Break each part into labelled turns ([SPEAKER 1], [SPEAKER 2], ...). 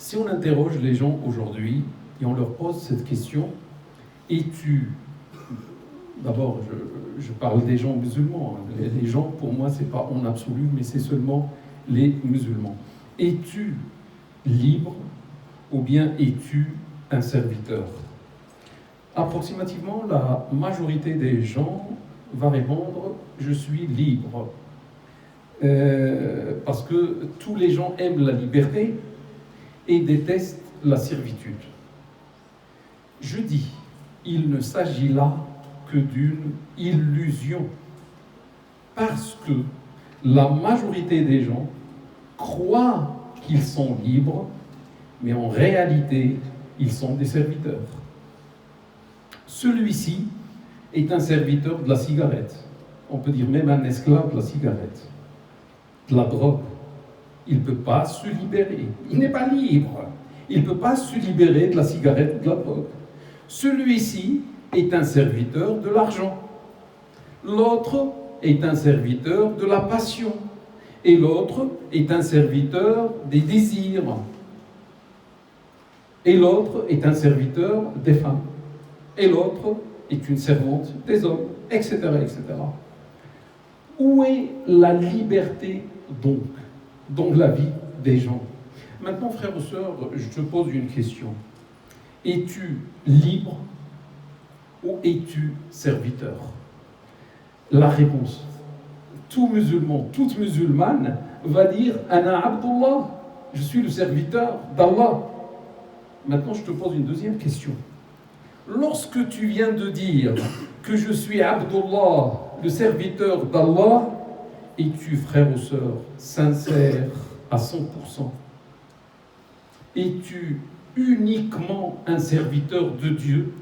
[SPEAKER 1] Si on interroge les gens aujourd'hui et on leur pose cette question, es-tu... D'abord, je parle des gens musulmans. Les gens, pour moi, c'est pas en absolu, mais c'est seulement les musulmans. Es-tu libre ou bien es-tu un serviteur? Approximativement, la majorité des gens va répondre « je suis libre ». Parce que tous les gens aiment la liberté et détestent la servitude. Je dis, il ne s'agit là que d'une illusion, parce que la majorité des gens croient qu'ils sont libres, mais en réalité, ils sont des serviteurs. Celui-ci est un serviteur de la cigarette, on peut dire même un esclave de la cigarette, de la drogue. Il ne peut pas se libérer, il n'est pas libre, il ne peut pas se libérer de la cigarette ou de la drogue. Celui-ci est un serviteur de l'argent, l'autre est un serviteur de la passion, et l'autre est un serviteur des désirs, et l'autre est un serviteur des femmes, et l'autre est une servante des hommes, etc., etc. Où est la liberté donc dans la vie des gens? Maintenant, frères et sœurs, je te pose une question. Es-tu libre ou es-tu serviteur? La réponse, tout musulman, toute musulmane va dire « Ana Abdullah », je suis le serviteur d'Allah. Maintenant, je te pose une deuxième question. Lorsque tu viens de dire que je suis Abdullah, le serviteur d'Allah, es-tu, frère ou sœur, sincère à 100%? Es-tu uniquement un serviteur de Dieu?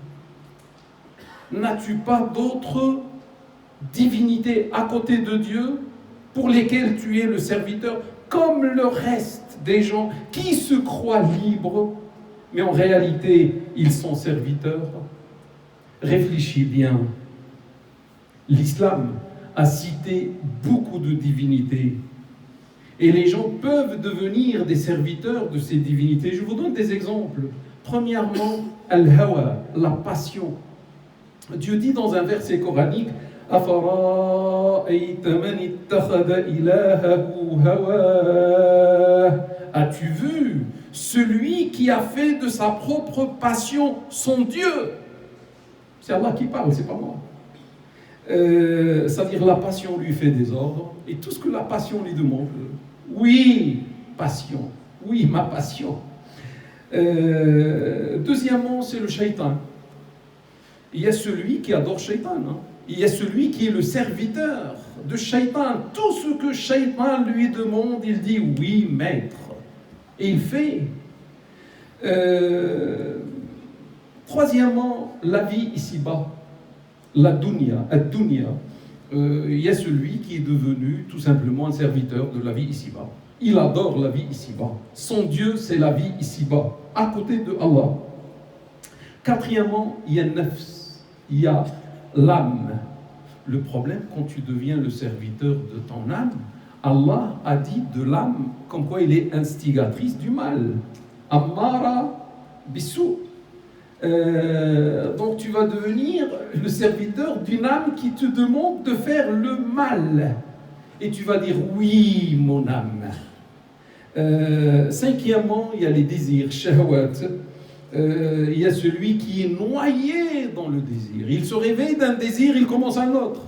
[SPEAKER 1] N'as-tu pas d'autres divinités à côté de Dieu pour lesquelles tu es le serviteur, comme le reste des gens qui se croient libres, mais en réalité, ils sont serviteurs? Réfléchis bien. L'islam a cité beaucoup de divinités. Et les gens peuvent devenir des serviteurs de ces divinités. Je vous donne des exemples. Premièrement, al-hawa, la passion. Dieu dit dans un verset coranique « As-tu vu celui qui a fait de sa propre passion son Dieu ?» C'est Allah qui parle, c'est pas moi. C'est-à-dire la passion lui fait des ordres et tout ce que la passion lui demande. Oui, passion. Oui, ma passion. Deuxièmement, c'est le shaitan. Il y a celui qui adore shaitan. Il y a celui qui est le serviteur de shaitan. Tout ce que shaitan lui demande, il dit oui, maître. Et il fait. Troisièmement, la vie ici-bas. La dunya, ad-dunya. Il y a celui qui est devenu tout simplement un serviteur de la vie ici-bas. Il adore la vie ici-bas. Son Dieu, c'est la vie ici-bas, à côté de Allah. Quatrièmement, il y a nafs, il y a l'âme. Le problème, quand tu deviens le serviteur de ton âme, Allah a dit de l'âme comme quoi il est instigatrice du mal. Ammara bisou. Donc tu vas devenir le serviteur d'une âme qui te demande de faire le mal. Et tu vas dire oui, mon âme. Cinquièmement, il y a les désirs, shahwat. Il y a celui qui est noyé dans le désir. Il se réveille d'un désir, il commence un autre.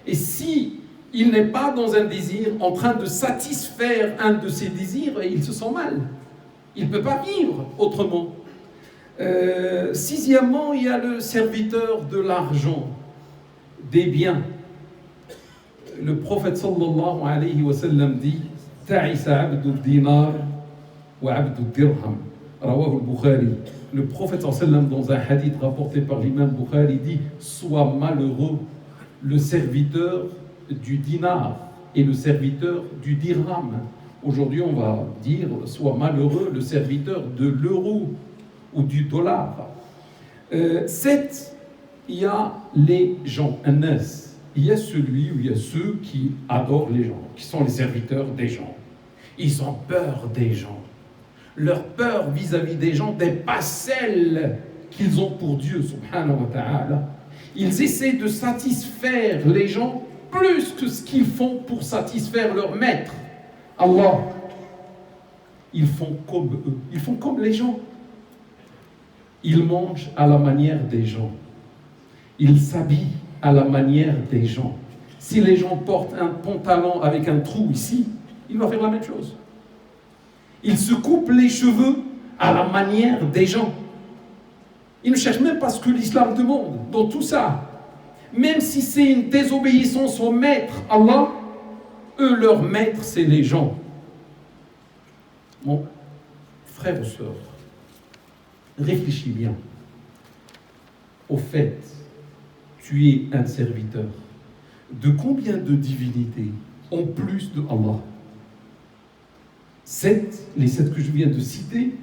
[SPEAKER 1] Et si il n'est pas dans un désir en train de satisfaire un de ses désirs, il se sent mal. Il ne peut pas vivre autrement. Sixièmement, il y a le serviteur de l'argent, des biens. Le prophète sallallahu alayhi wa sallam dit « Ta'isa abdu dinar wa abdu dirham » Rawahu al-Bukhari. Le prophète sallallahu alayhi wa sallam, dans un hadith rapporté par l'imam Bukhari, dit « Sois malheureux le serviteur du dinar et le serviteur du dirham ». Aujourd'hui, on va dire « Sois malheureux le serviteur de l'euro » ou du dollar. 7, il y a les gens, an-nas. Il y a celui ou il y a ceux qui adorent les gens, qui sont les serviteurs des gens. Ils ont peur des gens. Leur peur vis-à-vis des gens dépasse celle qu'ils ont pour Dieu, subhanahu wa ta'ala. Ils essaient de satisfaire les gens plus que ce qu'ils font pour satisfaire leur maître, Allah. Ils font comme eux, ils font comme les gens. Ils mangent à la manière des gens. Ils s'habillent à la manière des gens. Si les gens portent un pantalon avec un trou ici, il va faire la même chose. Ils se coupent les cheveux à la manière des gens. Ils ne cherchent même pas ce que l'islam demande dans tout ça. Même si c'est une désobéissance au maître, Allah, eux, leur maître, c'est les gens. Mon frère ou sœur, réfléchis bien. Au fait, tu es un serviteur de combien de divinités en plus de Allah? 7, les 7 que je viens de citer,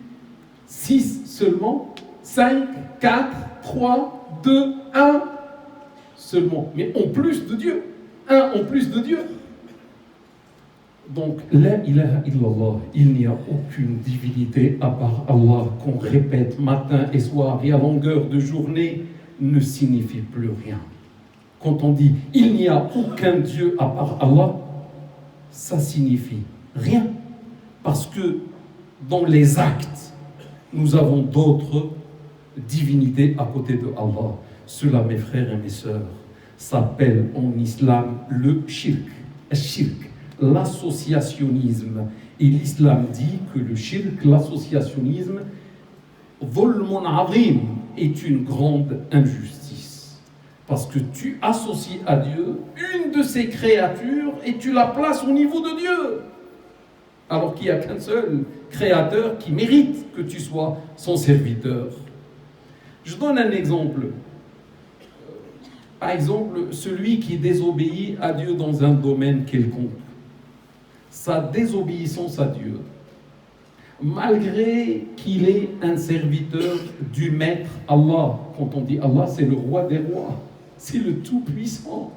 [SPEAKER 1] 6 seulement, 5, 4, 3, 2, 1 seulement. Mais en plus de Dieu, un en plus de Dieu. Donc, la ilaha illallah, il n'y a aucune divinité à part Allah qu'on répète matin et soir et à longueur de journée ne signifie plus rien. Quand on dit il n'y a aucun Dieu à part Allah, ça signifie rien. Parce que dans les actes, nous avons d'autres divinités à côté de Allah. Cela, mes frères et mes sœurs, s'appelle en islam le shirk. Shirk, l'associationnisme. Et l'islam dit que le shirk, l'associationnisme, dhulmun azim, est une grande injustice. Parce que tu associes à Dieu une de ses créatures et tu la places au niveau de Dieu. Alors qu'il n'y a qu'un seul créateur qui mérite que tu sois son serviteur. Je donne un exemple. Par exemple, celui qui désobéit à Dieu dans un domaine quelconque. Sa désobéissance à Dieu, malgré qu'il est un serviteur du maître Allah. Quand on dit Allah, c'est le roi des rois, c'est le tout-puissant.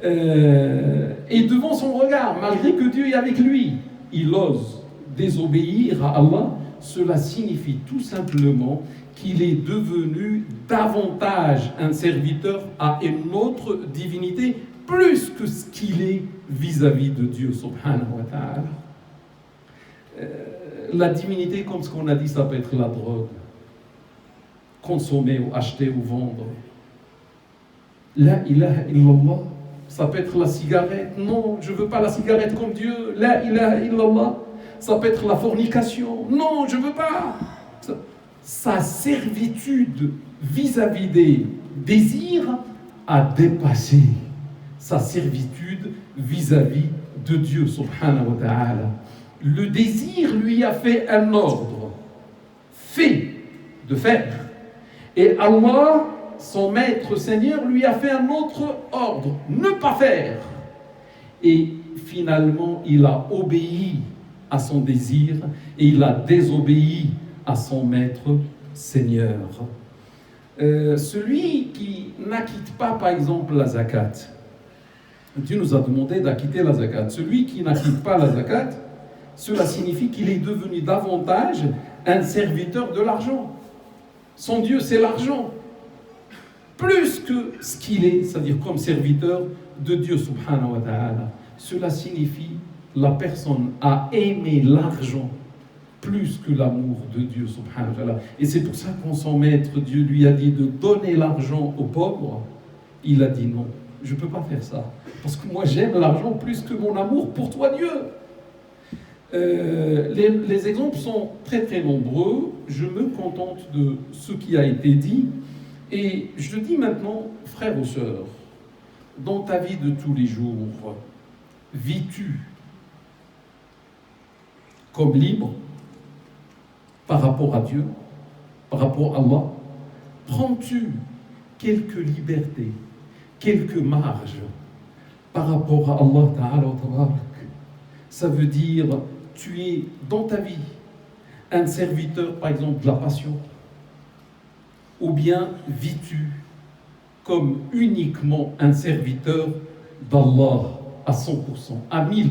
[SPEAKER 1] Et devant son regard, malgré que Dieu est avec lui, il ose désobéir à Allah. Cela signifie tout simplement qu'il est devenu davantage un serviteur à une autre divinité, plus que ce qu'il est vis-à-vis de Dieu, subhanahu wa ta'ala. La divinité, comme ce qu'on a dit, ça peut être la drogue, consommer ou acheter ou vendre. La ilaha illallah, ça peut être la cigarette. Non, je ne veux pas la cigarette comme Dieu. La ilaha illallah, ça peut être la fornication. Non, je ne veux pas. Sa servitude vis-à-vis des désirs a dépassé sa servitude vis-à-vis de Dieu, subhanahu wa ta'ala. Le désir lui a fait un ordre, fait de faire. Et Allah, son maître Seigneur, lui a fait un autre ordre, ne pas faire. Et finalement, il a obéi à son désir et il a désobéi à son maître Seigneur. Celui qui n'acquitte pas, par exemple, la zakat, Dieu nous a demandé d'acquitter la zakat. Celui qui n'acquitte pas la zakat, cela signifie qu'il est devenu davantage un serviteur de l'argent. Son Dieu, c'est l'argent. Plus que ce qu'il est, c'est-à-dire comme serviteur de Dieu, subhanahu wa ta'ala. Cela signifie la personne a aimé l'argent plus que l'amour de Dieu, subhanahu wa ta'ala. Et c'est pour ça quand son maître Dieu lui a dit de donner l'argent aux pauvres, il a dit non, je ne peux pas faire ça. Parce que moi j'aime l'argent plus que mon amour pour toi Dieu. Les exemples sont très très nombreux. Je me contente de ce qui a été dit. Et je dis maintenant, frères ou sœurs, dans ta vie de tous les jours, vis-tu comme libre par rapport à Dieu, par rapport à Allah? Prends-tu quelques libertés, quelques marges par rapport à Allah Ta'ala wa Tabarak? Ça veut dire, tu es dans ta vie un serviteur, par exemple, de la passion, ou bien vis-tu comme uniquement un serviteur d'Allah à 100%, à 1000%?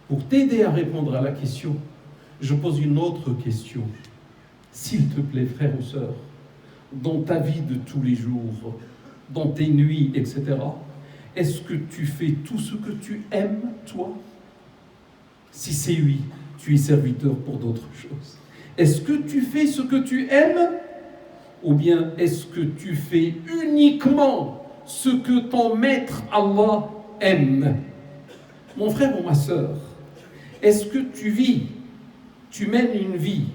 [SPEAKER 1] Pour t'aider à répondre à la question, Je pose une autre question. S'il te plaît, frère ou sœur, dans ta vie de tous les jours, dans tes nuits, etc., est-ce que tu fais tout ce que tu aimes, toi? Si c'est oui, tu es serviteur pour d'autres choses. Est-ce que tu fais ce que tu aimes? Ou bien est-ce que tu fais uniquement ce que ton maître Allah aime? Mon frère ou ma sœur, est-ce que tu mènes une vie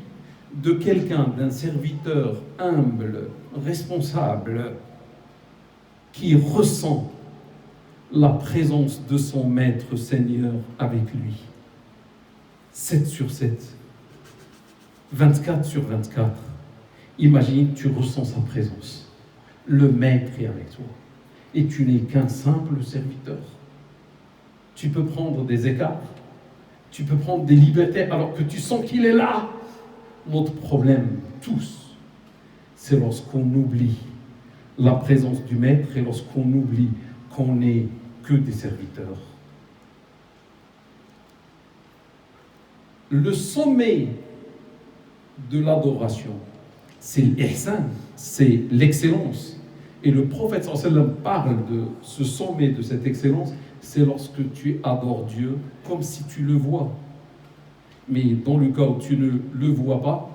[SPEAKER 1] de quelqu'un, d'un serviteur humble, responsable, qui ressent la présence de son maître Seigneur avec lui? 7 sur 7, 24 sur 24. Imagine, tu ressens sa présence. Le maître est avec toi. Et tu n'es qu'un simple serviteur. Tu peux prendre des écarts, tu peux prendre des libertés alors que tu sens qu'il est là. Notre problème, tous, c'est lorsqu'on oublie la présence du maître et lorsqu'on oublie qu'on n'est que des serviteurs. Le sommet de l'adoration, c'est l'ihsan, c'est l'excellence. Et le prophète sallallahu alayhi wa sallam parle de ce sommet, de cette excellence, c'est lorsque tu adores Dieu comme si tu le vois. Mais dans le cas où tu ne le vois pas,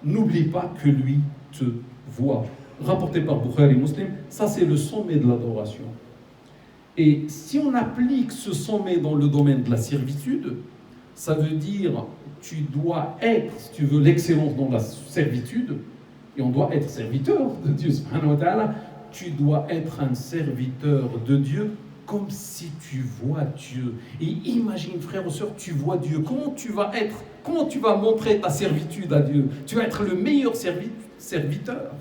[SPEAKER 1] n'oublie pas que lui te voit. Rapporté par Bukhari Muslim, ça c'est le sommet de l'adoration. Et si on applique ce sommet dans le domaine de la servitude, ça veut dire tu dois être, si tu veux, l'excellence dans la servitude, et on doit être serviteur de Dieu subhanahu wa ta'ala, tu dois être un serviteur de Dieu comme si tu vois Dieu. Et imagine, frère ou sœur, tu vois Dieu. Comment tu vas montrer ta servitude à Dieu? Tu vas être le meilleur serviteur.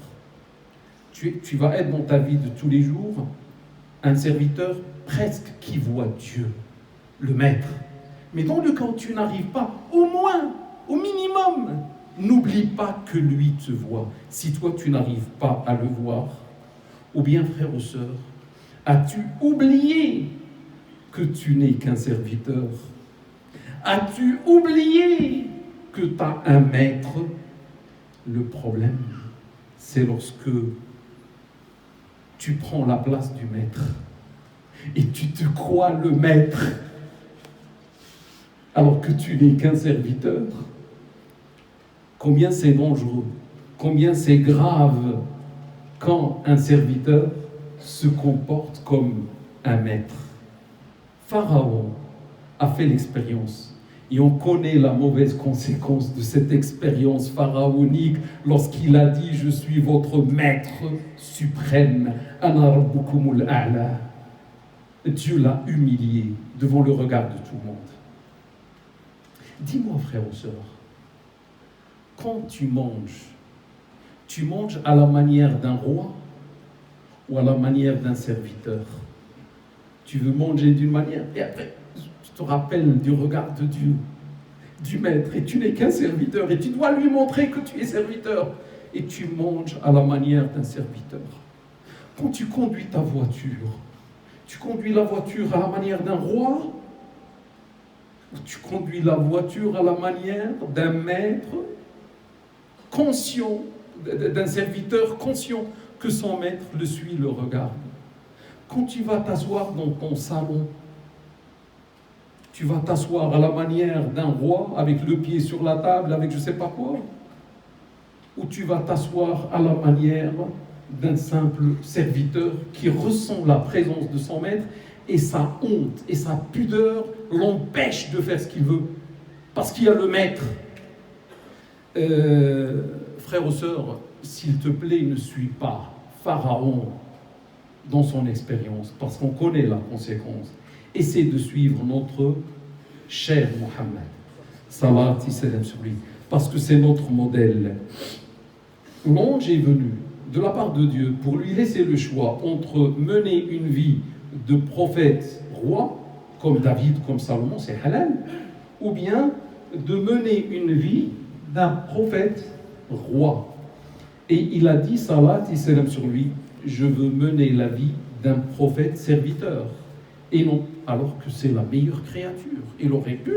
[SPEAKER 1] Tu vas être dans ta vie de tous les jours un serviteur presque qui voit Dieu, le maître. Mais dans le cas où tu n'arrives pas, au moins, au minimum, n'oublie pas que lui te voit. Si toi tu n'arrives pas à le voir, ou bien frère ou sœur, as-tu oublié que tu n'es qu'un serviteur? As-tu oublié que tu as un maître? Le problème, c'est lorsque tu prends la place du maître et tu te crois le maître alors que tu n'es qu'un serviteur. Combien c'est dangereux, combien c'est grave quand un serviteur se comporte comme un maître. Pharaon a fait l'expérience et on connaît la mauvaise conséquence de cette expérience pharaonique lorsqu'il a dit « Je suis votre maître suprême, ana rabbukumul a'la ». Dieu l'a humilié devant le regard de tout le monde. Dis-moi, frère ou sœur, quand tu manges à la manière d'un roi ou à la manière d'un serviteur? Tu veux manger d'une manière et après tu te rappelles du regard de Dieu, du maître, et tu n'es qu'un serviteur et tu dois lui montrer que tu es serviteur et tu manges à la manière d'un serviteur. Quand tu conduis ta voiture, tu conduis la voiture à la manière d'un roi ou tu conduis la voiture à la manière d'un maître conscient, d'un serviteur conscient que son maître le suit, le regarde? Quand tu vas t'asseoir dans ton salon, tu vas t'asseoir à la manière d'un roi, avec le pied sur la table, avec je ne sais pas quoi, ou tu vas t'asseoir à la manière d'un simple serviteur qui ressent la présence de son maître et sa honte et sa pudeur l'empêchent de faire ce qu'il veut, parce qu'il y a le maître. Frère ou sœur, s'il te plaît, ne suis pas Pharaon dans son expérience, parce qu'on connaît la conséquence. Essaie de suivre notre cher Mohammed, salat et salam sur lui, parce que c'est notre modèle. L'ange est venu de la part de Dieu pour lui laisser le choix entre mener une vie de prophète roi, comme David, comme Salomon, c'est halal, ou bien de mener une vie d'un prophète roi. Et il a dit, salat et salam sur lui, je veux mener la vie d'un prophète serviteur. Et non, alors que c'est la meilleure créature. Il aurait pu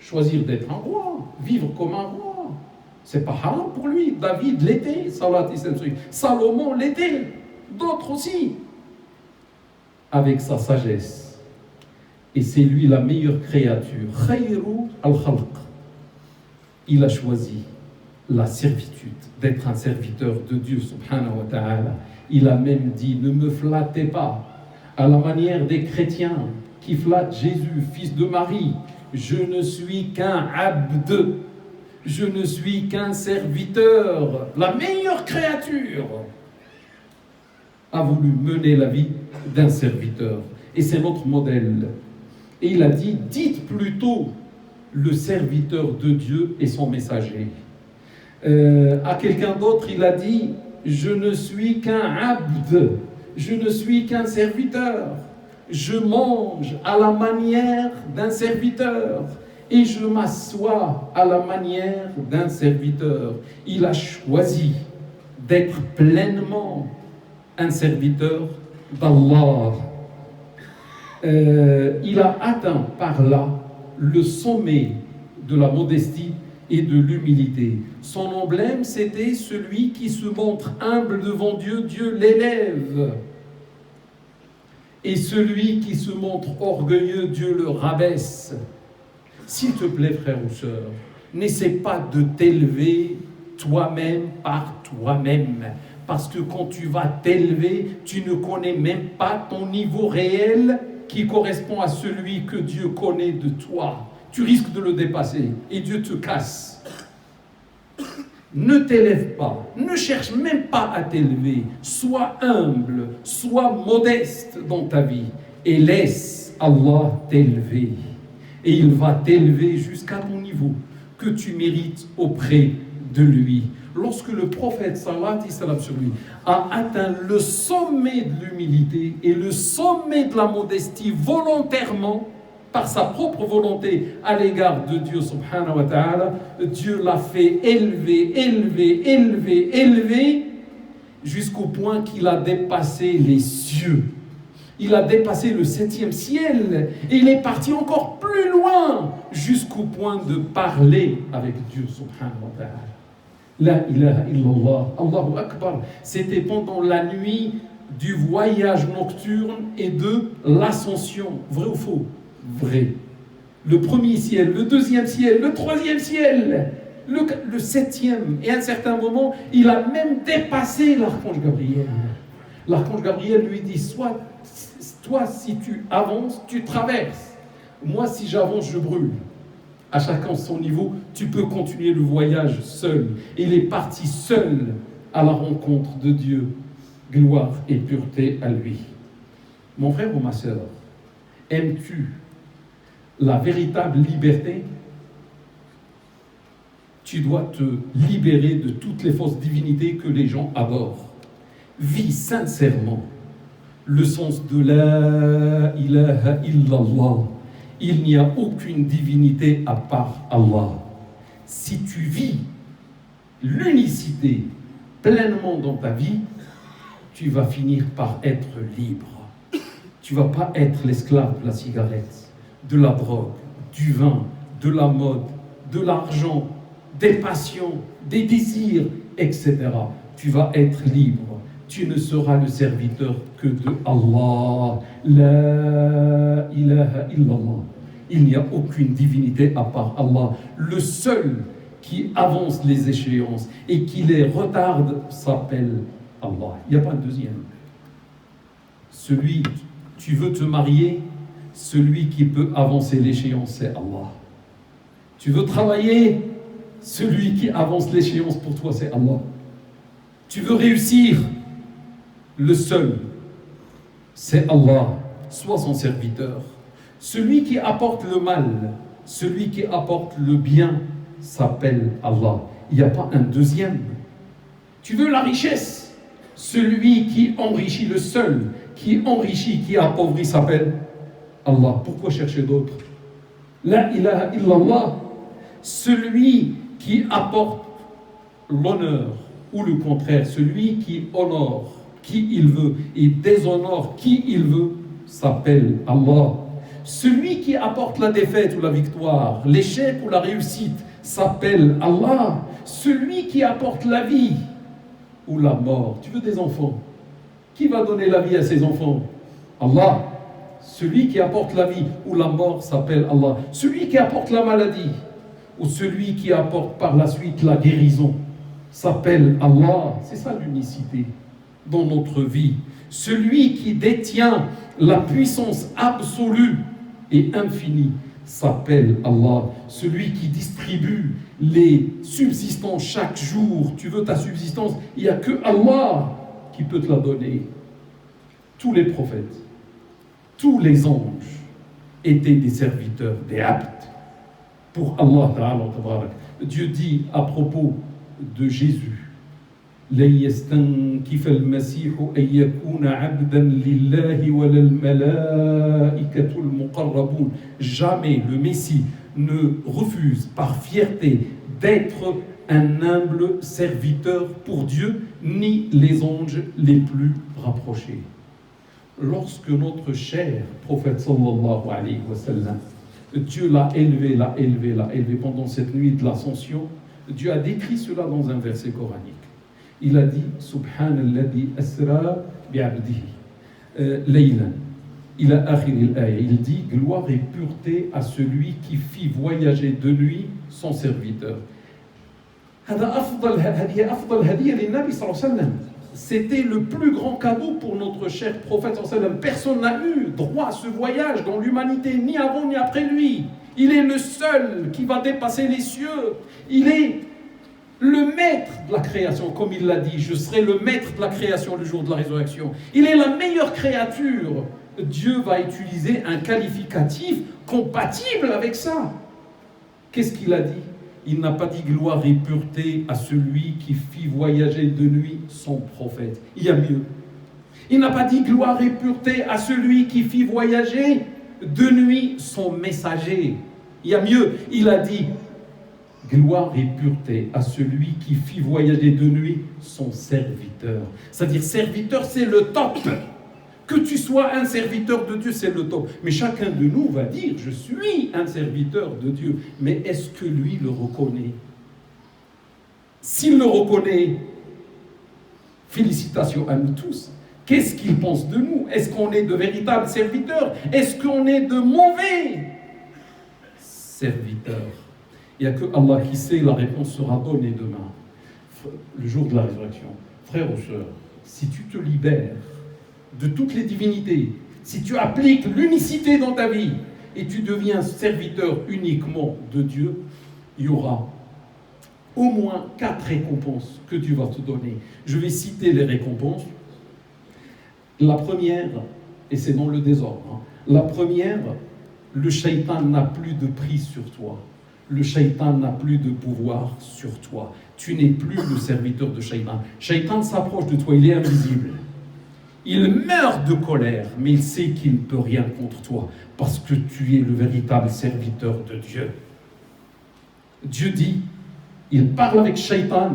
[SPEAKER 1] choisir d'être un roi, vivre comme un roi. C'est pas haram pour lui. David l'était, Salomon l'était, d'autres aussi. Avec sa sagesse. Et c'est lui la meilleure créature. Khayru al-khalq. Il a choisi la servitude, d'être un serviteur de Dieu subhanahu wa ta'ala. Il a même dit, ne me flattez pas à la manière des chrétiens qui flattent Jésus, fils de Marie. Je ne suis qu'un abd, je ne suis qu'un serviteur. La meilleure créature a voulu mener la vie d'un serviteur. Et c'est notre modèle. Et il a dit, dites plutôt le serviteur de Dieu et son messager. À quelqu'un d'autre, il a dit, je ne suis qu'un abd, je ne suis qu'un serviteur. Je mange à la manière d'un serviteur et je m'assois à la manière d'un serviteur. Il a choisi d'être pleinement un serviteur d'Allah. Il a atteint par là le sommet de la modestie et de l'humilité. Son emblème, c'était celui qui se montre humble devant Dieu, Dieu l'élève. Et celui qui se montre orgueilleux, Dieu le rabaisse. S'il te plaît, frère ou sœur, n'essaie pas de t'élever toi-même par toi-même. Parce que quand tu vas t'élever, tu ne connais même pas ton niveau réel qui correspond à celui que Dieu connaît de toi. Tu risques de le dépasser et Dieu te casse. Ne t'élève pas, ne cherche même pas à t'élever. Sois humble, sois modeste dans ta vie et laisse Allah t'élever. Et il va t'élever jusqu'à ton niveau que tu mérites auprès de lui. Lorsque le prophète sallallahu alayhi wa sallam sur lui a atteint le sommet de l'humilité et le sommet de la modestie volontairement, par sa propre volonté à l'égard de Dieu subhanahu wa ta'ala, Dieu l'a fait élever jusqu'au point qu'il a dépassé les cieux. Il a dépassé le 7e ciel et il est parti encore plus loin jusqu'au point de parler avec Dieu subhanahu wa ta'ala. La ilaha illallah, Allahu Akbar. C'était pendant la nuit du voyage nocturne et de l'ascension. Vrai ou faux? Vrai. Le premier ciel, le deuxième ciel, le troisième ciel, le 7e. Et à un certain moment, il a même dépassé l'archange Gabriel. L'archange Gabriel lui dit, soit toi, si tu avances, tu traverses. Moi, si j'avance, je brûle. À chacun son niveau, tu peux continuer le voyage seul. Il est parti seul à la rencontre de Dieu. Gloire et pureté à lui. Mon frère ou ma sœur, aimes-tu la véritable liberté? Tu dois te libérer de toutes les fausses divinités que les gens adorent. Vis sincèrement le sens de la ilaha illallah. Il n'y a aucune divinité à part Allah. Si tu vis l'unicité pleinement dans ta vie, tu vas finir par être libre. Tu ne vas pas être l'esclave de la cigarette, de la drogue, du vin, de la mode, de l'argent, des passions, des désirs, etc. Tu vas être libre. Tu ne seras le serviteur que de Allah. La ilaha illallah. Il n'y a aucune divinité à part Allah. Le seul qui avance les échéances et qui les retarde s'appelle Allah. Il n'y a pas de deuxième. Celui, tu veux te marier, celui qui peut avancer l'échéance, c'est Allah. Tu veux travailler, celui qui avance l'échéance pour toi, c'est Allah. Tu veux réussir, le seul, c'est Allah. Sois son serviteur. Celui qui apporte le mal, celui qui apporte le bien, s'appelle Allah. Il n'y a pas un deuxième. Tu veux la richesse, celui qui enrichit, le seul qui enrichit, qui appauvrit, s'appelle Allah. Pourquoi chercher d'autres? La ilaha illallah. Celui qui apporte l'honneur, ou le contraire, celui qui honore qui il veut et déshonore qui il veut, s'appelle Allah. Celui qui apporte la défaite ou la victoire, l'échec ou la réussite s'appelle Allah. Celui qui apporte la vie ou la mort. Tu veux des enfants? Qui va donner la vie à ses enfants? Allah. Celui qui apporte la vie ou la mort s'appelle Allah. Celui qui apporte la maladie ou celui qui apporte par la suite la guérison s'appelle Allah. C'est ça l'unicité dans notre vie. Celui qui détient la puissance absolue et infinie s'appelle Allah. Celui qui distribue les subsistances chaque jour. Tu veux ta subsistance, il n'y a que Allah qui peut te la donner. Tous les prophètes, tous les anges étaient des serviteurs, des abds pour Allah Ta'ala. Dieu dit à propos de Jésus: لن يستنكف المسيح أن يكون عبدا لله ولا الملائكة المقربون. Jamais le Messie ne refuse par fierté d'être un humble serviteur pour Dieu, ni les anges les plus rapprochés. Lorsque notre cher prophète sallallahu alayhi wa sallam, Dieu l'a élevé pendant cette nuit de l'ascension, Dieu a décrit cela dans un verset coranique. Il a dit Subhanalladhi asra bi'abdihi laylan ila akhir al-aya. Il dit gloire et pureté à celui qui fit voyager de nuit son serviteur. C'était le plus grand cadeau pour notre cher prophète. Personne n'a eu droit à ce voyage dans l'humanité, ni avant ni après lui. Il est le seul qui va dépasser les cieux. Il est le maître de la création, comme il l'a dit. Je serai le maître de la création le jour de la résurrection. Il est la meilleure créature. Dieu va utiliser un qualificatif compatible avec ça. Qu'est-ce qu'il a dit? Il n'a pas dit gloire et pureté à celui qui fit voyager de nuit son prophète. Il y a mieux. Il n'a pas dit gloire et pureté à celui qui fit voyager de nuit son messager. Il y a mieux. Il a dit gloire et pureté à celui qui fit voyager de nuit son serviteur. C'est-à-dire serviteur, c'est le top. Que tu sois un serviteur de Dieu, c'est le top. Mais chacun de nous va dire, je suis un serviteur de Dieu. Mais est-ce que lui le reconnaît? S'il le reconnaît, félicitations à nous tous. Qu'est-ce qu'il pense de nous? Est-ce qu'on est de véritables serviteurs? Est-ce qu'on est de mauvais serviteurs? Il n'y a que Allah qui sait, la réponse sera donnée demain, le jour de la résurrection. Frères ou sœurs, si tu te libères de toutes les divinités, si tu appliques l'unicité dans ta vie et tu deviens serviteur uniquement de Dieu, il y aura au moins 4 récompenses que Dieu va te donner. Je vais citer les récompenses. La première, et c'est dans le désordre, la première, le shaitan n'a plus de prise sur toi. Le shaitan n'a plus de pouvoir sur toi. Tu n'es plus le serviteur de shaitan. Shaitan s'approche de toi, il est invisible. Il meurt de colère, mais il sait qu'il ne peut rien contre toi, parce que tu es le véritable serviteur de Dieu. Dieu dit, il parle avec shaitan,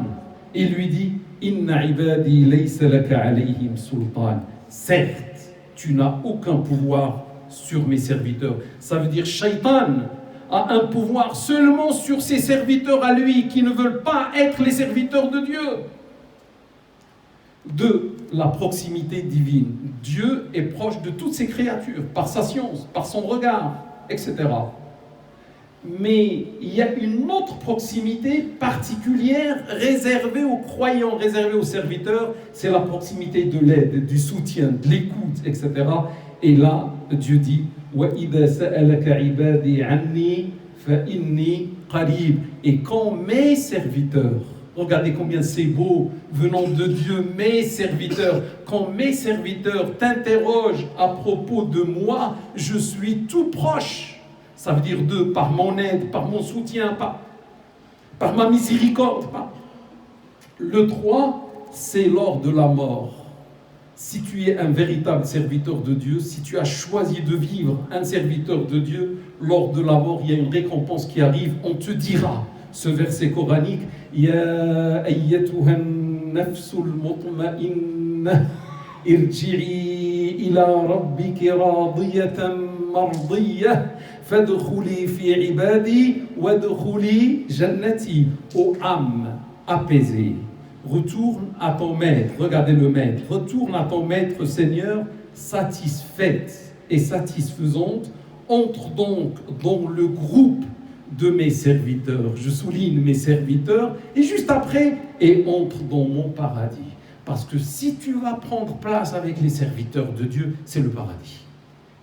[SPEAKER 1] et lui dit, Inna ibadi laysa laka alayhim sultan. Certes, tu n'as aucun pouvoir sur mes serviteurs. Ça veut dire shaitan a un pouvoir seulement sur ses serviteurs à lui, qui ne veulent pas être les serviteurs de Dieu. 2. La proximité divine. Dieu est proche de toutes ses créatures, par sa science, par son regard, etc. Mais il y a une autre proximité particulière réservée aux croyants, réservée aux serviteurs, c'est la proximité de l'aide, du soutien, de l'écoute, etc. Et là, Dieu dit وَإِذَا سَأَلَكَ عِبَادِي عَنِّي فَإِنِّي قَرِيبٌ. Et quand mes serviteurs, regardez combien c'est beau venant de Dieu, mes serviteurs, quand mes serviteurs t'interrogent à propos de moi, je suis tout proche. Ça veut dire par mon aide, par mon soutien, par ma miséricorde. Le 3, c'est lors de la mort. Si tu es un véritable serviteur de Dieu, si tu as choisi de vivre un serviteur de Dieu, lors de la mort, il y a une récompense qui arrive. On te dira, ce verset coranique, Ya ayyatuhan nafsul mutma'inna irji'i ila rabbiki radiyatan mardiyah fadkhuli fi ibadi wadkhuli jannati. Ô âme apaisée, retourne à ton maître, regardez le maître, retourne à ton maître Seigneur, satisfaite et satisfaisante, entre donc dans le groupe de mes serviteurs. Je souligne mes serviteurs, et juste après, et entre dans mon paradis. Parce que si tu vas prendre place avec les serviteurs de Dieu, c'est le paradis.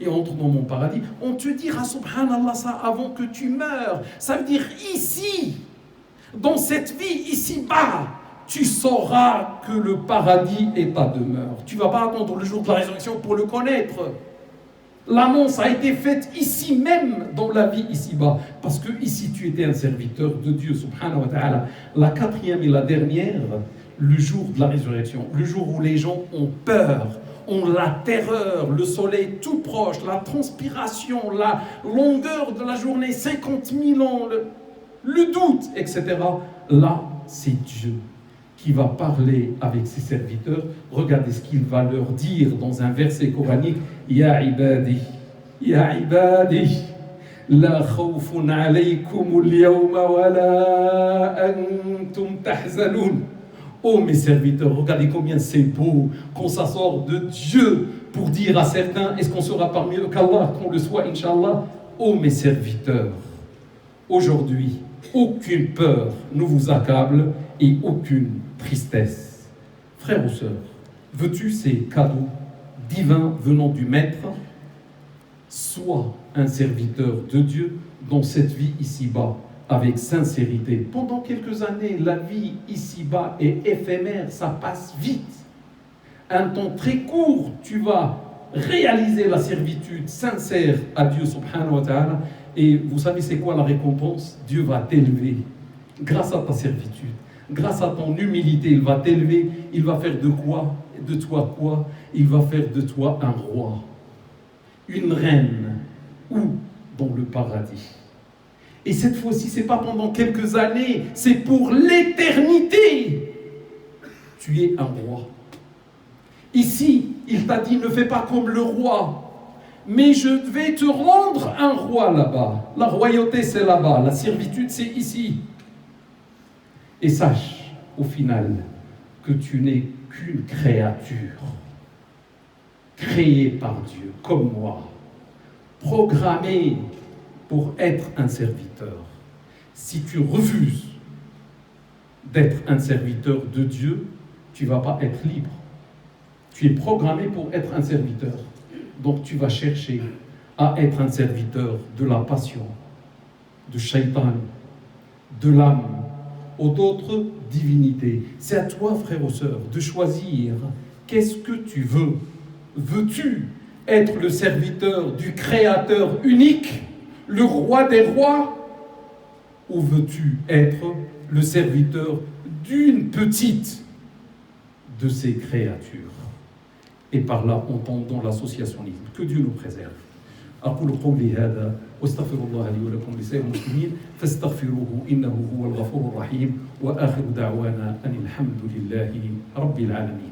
[SPEAKER 1] Et entre dans mon paradis, on te dira, subhanallah, ça avant que tu meurs. Ça veut dire ici, dans cette vie, ici-bas, tu sauras que le paradis est ta demeure. Tu ne vas pas attendre le jour de la résurrection pour le connaître. L'annonce a été faite ici même, dans la vie ici-bas. Parce que ici, tu étais un serviteur de Dieu, subhanahu wa ta'ala. La quatrième et la dernière, le jour de la résurrection, le jour où les gens ont peur, ont la terreur, le soleil tout proche, la transpiration, la longueur de la journée, 50 000 ans, le doute, etc. Là, c'est Dieu qui va parler avec ses serviteurs. Regardez ce qu'il va leur dire dans un verset coranique. Ya ibadi, la khawfun alaykum al-yawma wa la antum tahzanun. Oh mes serviteurs, regardez combien c'est beau quand ça sort de Dieu pour dire à certains, est-ce qu'on sera parmi eux qu'Allah, qu'on le soit, Inch'Allah. Oh mes serviteurs, aujourd'hui, aucune peur ne vous accable et aucune tristesse. Frères ou sœurs, veux-tu ces cadeaux divins venant du Maître? Sois un serviteur de Dieu dans cette vie ici-bas, avec sincérité. Pendant quelques années, la vie ici-bas est éphémère, ça passe vite. Un temps très court, tu vas réaliser la servitude sincère à Dieu subhanahu wa ta'ala. Et vous savez c'est quoi la récompense? Dieu va t'élever grâce à ta servitude. Grâce à ton humilité, il va t'élever. Il va faire de quoi? De toi quoi? Il va faire de toi un roi, une reine, ou dans le paradis. Et cette fois-ci, ce n'est pas pendant quelques années, c'est pour l'éternité. Tu es un roi. Ici, il t'a dit, ne fais pas comme le roi, mais je vais te rendre un roi là-bas. La royauté, c'est là-bas, la servitude, c'est ici. Et sache, au final, que tu n'es qu'une créature, créée par Dieu, comme moi, programmée pour être un serviteur. Si tu refuses d'être un serviteur de Dieu, tu ne vas pas être libre. Tu es programmé pour être un serviteur. Donc tu vas chercher à être un serviteur de la passion, de Shaitan, de l'âme, ou d'autres divinités. C'est à toi, frères et sœurs, de choisir qu'est-ce que tu veux. Veux-tu être le serviteur du Créateur unique, le roi des rois, ou veux-tu être le serviteur d'une petite de ces créatures? Et par là, on tombe dans l'associationnisme. Que Dieu nous préserve. أقول قولي هذا واستغفر الله لي ولكم ولسائر المسلمين فاستغفروه إنه هو الغفور الرحيم وآخر دعوانا أن الحمد لله رب العالمين.